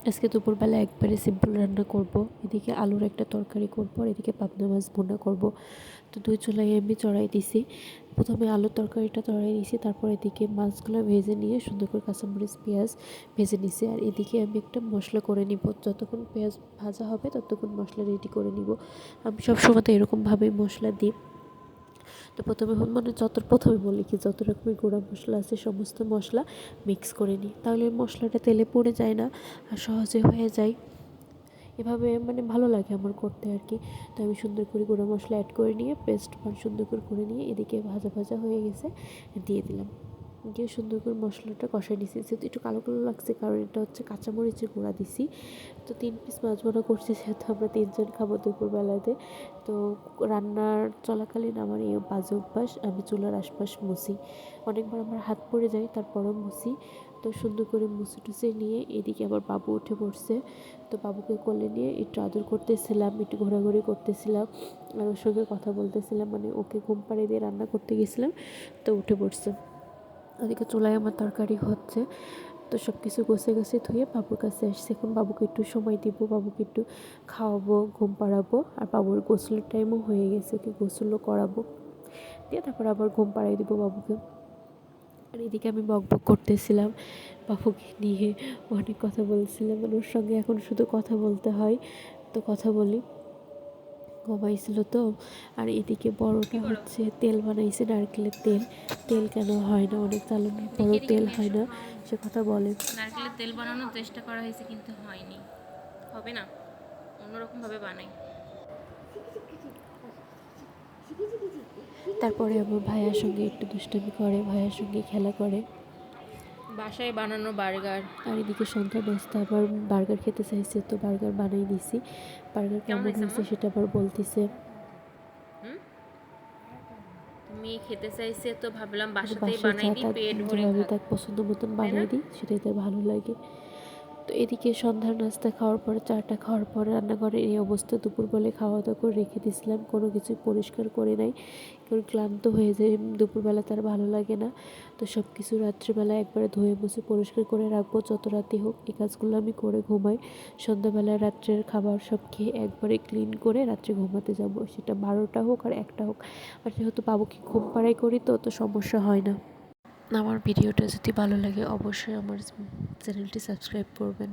আজকে দুপুরবেলা একবারে সিম্পল রান্না করব। এদিকে আলুর একটা তরকারি করব আর এদিকে পাবদা মাছ ভুনা করব। তো দুই চুলায় আমি চড়াই দিছি। প্রথমে আলুর তরকারিটা চড়াই দিয়েছি, তারপর এদিকে মাছগুলো ভেজে নিয়ে সুন্দর করে কাঁচামরিচ পেঁয়াজ ভেজে নিছি। আর এদিকে আমি একটা মশলা করে নিব, যতক্ষণ পেঁয়াজ ভাজা হবে ততক্ষণ মশলা রেডি করে নিব। আমি সবসময় তো এরকমভাবেই মশলা দিই। তো প্রথমে বলি কি, যত রকমের গুঁড়া মশলা আছে সমস্ত মশলা মিক্স করে নিই, তাহলে মশলাটা তেলে পড়ে যায় না আর সহজে হয়ে যায়। এভাবে ভালো লাগে আমার করতে আর কি। তো আমি সুন্দর করে গুঁড়া মশলা অ্যাড করে নিয়ে পেস্ট সুন্দর করে নিয়ে এদিকে ভাজা ভাজা হয়ে গেছে, দিয়ে দিলাম। দিয়ে সুন্দর করে মশলাটা কষাই নিয়েছি। যেহেতু একটু কালো কালো লাগছে, কারণ এটা হচ্ছে কাঁচামরিচের গুঁড়া দিছি। তো 3 পিস মাছ ভুনা করছি, যেহেতু আমরা 3 জন খাবো দুপুরবেলাতে। তো রান্নার চলাকালীন আমার এই বাজে অভ্যাস, আমি চুলার আশপাশ মুছি। অনেকবার আমার হাত পড়ে যায়, তারপরও মুছি। তো সুন্দর করে মুছে টুছে নিয়ে এদিকে আবার বাবু উঠে পড়ছে। তো বাবুকে কোলে নিয়ে একটু আদর করতেছিলাম, একটু ঘোরাঘুরি করতেছিলাম আর ওর সঙ্গে কথা বলতেছিলাম। ওকে ঘুম পাড়িয়ে দিয়ে রান্না করতে গেছিলাম, তো উঠে পড়ছে। ওদিকে চুলায় আমার তরকারি হচ্ছে। তো সব কিছু গোছে ধুয়ে বাবুর কাছে আসছে। এখন বাবুকে একটু সময় দিব, বাবুকে একটু খাওয়াবো, ঘুম পাড়াবো। আর বাবুর গোসলের টাইমও হয়ে গেছে, ওকে গোসলও করাবো, দিয়ে তারপর আবার ঘুম পাড়াই দিব বাবুকে। আর এদিকে আমি বকবক করতেছিলাম বাবুকে নিয়ে, অনেক কথা বলছিলাম। ওর সঙ্গে এখন শুধু কথা বলতে হয়, তো কথা বলি। ঘুমাইছিল তো। আর এদিকে বড়টা হচ্ছে তেল বানাইছে, নারকেলের তেল। তেল কেন হয় না, অনেক চালানোর পরেও তেল হয় না, সে কথা বলে। নারকেলের তেল বানানোর চেষ্টা করা হয়েছে কিন্তু হয়নি, হবে না, অন্যরকমভাবে বানাই। তারপরে আমার ভাইয়ার সঙ্গে একটু দুষ্টামি করে, ভাইয়ার সঙ্গে খেলা করে। বাসায় বানানো বার্গার। আর এদিকে সন্ধ্যা নাস্তা আবার বার্গার খেতে চাইছে, তো বার্গার বানাই দিছি। বার্গার কেমন হয়েছে সেটা আবার বলতেছে। মেয়ে খেতে চাইছে তো ভাবলাম বাসাতেই বাসায় বানাই যা দিই, তার পেট ভরে যেভাবে খাক, তার পছন্দ মতন তাই না? বানিয়ে দিই, সেটাই তার ভালো লাগে। তো এদিকে সন্ধ্যার নাস্তা খাওয়ার পরে, চাটা খাওয়ার পরে রান্নাঘরে এই অবস্থা। দুপুরবেলায় খাওয়া দাওয়া করে রেখে দিয়েছিলাম, কোনো কিছুই পরিষ্কার করে নাই, কারণ ক্লান্ত হয়ে যায় দুপুরবেলা, তার ভালো লাগে না। তো সব কিছু রাত্রিবেলা একবারে ধুয়ে মুছে পরিষ্কার করে রাখবো, যত রাতে হোক। এই কাজগুলো আমি করে ঘুমাই। সন্ধ্যাবেলা রাত্রের খাবার সব খেয়ে একবারে ক্লিন করে রাত্রে ঘুমাতে যাব, সেটা 12টা হোক আর 1টা হোক। আর যেহেতু বাবুকে ঘুম পাড়াই করি, তো অত সমস্যা হয় না। আমার ভিডিওটা যদি ভালো লাগে অবশ্যই আমার চ্যানেলটি সাবস্ক্রাইব করবেন।